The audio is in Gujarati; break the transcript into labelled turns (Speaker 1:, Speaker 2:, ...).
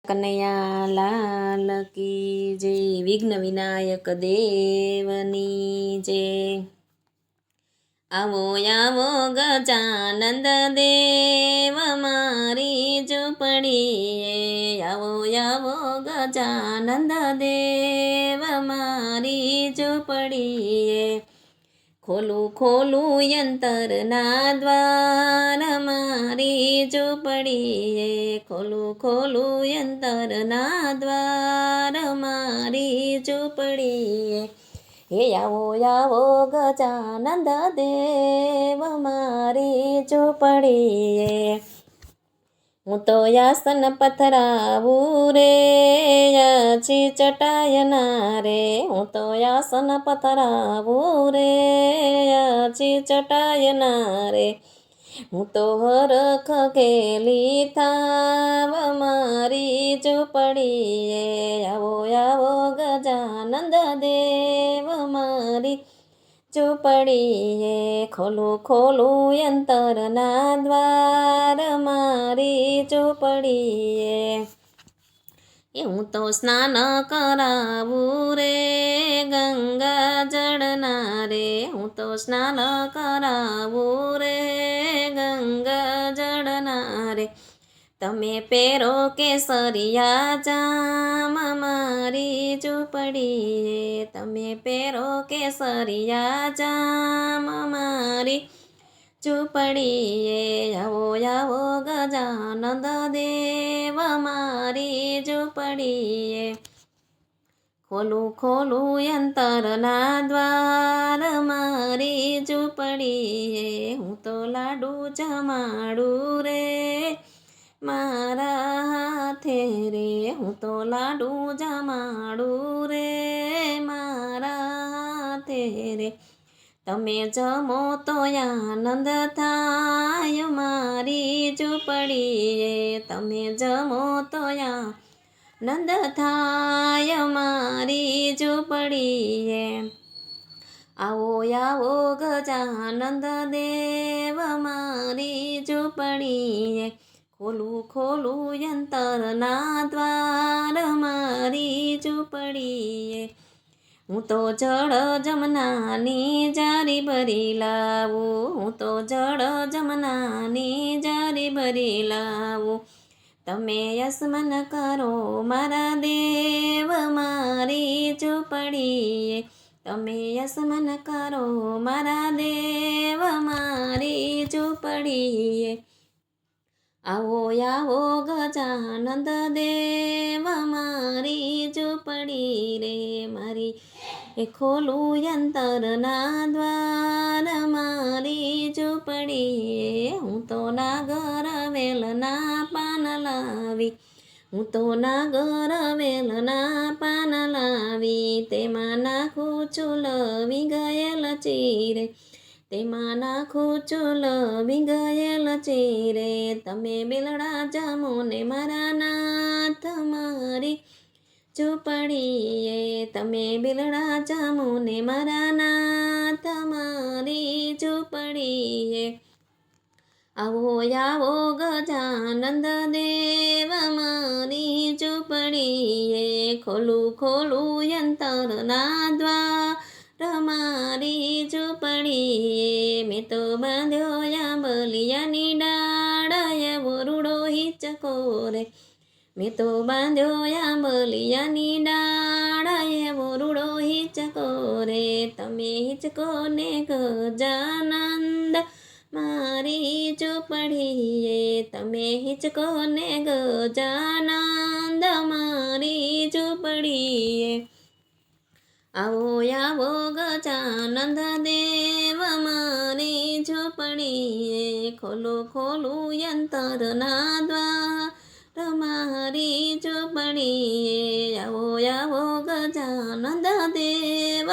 Speaker 1: કનૈયા લાલ કી જય, વિઘ્ન વિનાયક દેવની જય। આવો આવો ગજાનંદ દેવ મારી ઝૂંપડીએ, આવો આવો ગજાનંદ દેવ મારી ઝૂંપડીએ। ખોલું ખોલું યંતરના દ્વાર મારી ઝૂંપડીએ, ખોલું ખોલું યંતરના દ્વાર મારી ઝૂંપડીએ। હે આવો આવો ગજાનંદ દેવ મારી ઝૂંપડીએ। હું તો આસન પથરાવું રે, યાચી ચટાયના રે, હું તો આસન પથરાવું રે, યાચી ચટાયના રે। હું તો હરખ ખેલી થાવ મારી ઝૂંપડીએ, આવો આવો ગજાનંદ દેવ મારી ઝૂંપડીએ। ખોલું ખોલું યંતરના દ્વાર મારી ઝૂંપડીએ। હું તો સ્નાન કરાવું રે, ગંગા જળના રે, હું તો સ્નાન કરાવું રે, ગંગા જળના રે। તમે પહેરો કેસરિયા જામ મારી ઝૂંપડીએ, તમે પહેરો કેસરિયા જામ મારી ઝૂંપડીએ। આવો આવો ગજાનંદ દેવ મારી ઝૂંપડીએ। ખોલું ખોલું યંતરના દ્વાર મારી ઝૂંપડીએ। હું તો લાડુ જમાડું રે મારા હાથે રે, હું તો લાડુ જમાડું રે મારા હાથે રે। તમે જમો તો આનંદ થાય મારી ઝૂંપડીએ, તમે જમો તો આનંદ થાય મારી ઝૂંપડીએ। આવો આવો ગજાનંદ દેવ મારી ઝૂંપડીએ। ખોલું ખોલું યંતરના દ્વાર મારી ઝૂંપડીએ। હું તો જળ જમનાની જારી ભરી લાવું, હું તો જળ જમનાની જારી ભરી લાવું। તમે યસ્મન કરો મારા દેવ મારી ઝૂંપડીએ, તમે યસ્મન કરો મારા દેવ મારી ઝૂંપડીએ। આવો આવો ગજાનંદ દેવ મારી ઝૂંપડી રે મારી, ખોલું યંતરના દ્વાર મારી ઝૂંપડીએ। હું તો નાગર વેલના પાન લાવી, હું તો નાગર વેલના પાન લાવી, તેમાં નાખું ચૂલવી ગયેલ ચીરે, તેમાં નાખું ચૂલવી ગયેલ ચીરે। તમે બિલડા જમો ને મારા નાથ મારી ઝૂંપડીએ, તમે બિલડા જમો ને મારા નાથ મારી ઝૂંપડીએ। આવો આવો ગજાનંદ દેવ મારી ઝૂંપડીએ। ખોલું ખોલું યંતરના દ્વાર મારી ઝૂંપડીએ। મેં તો બાંધ્યો આંબલિયાની ડાળ, એવો રૂડો હિંચકો રે, મેં તો બાંધ્યો આંબલિયાની ડાળ, એવો રૂડો હિંચકો રે। તમે હિંચકો ને ગજાનંદ મારી ઝૂંપડીએ, તમે હિંચકો ને ગજાનંદ મારી ઝૂંપડીએ। આવો આવો ગજાનંદ દેવ મારી ઝૂંપડીએ। ખોલું ખોલું યંતરના દ્વાર મારી ઝૂંપડીએ। આવો આવો ગજાનંદ દેવ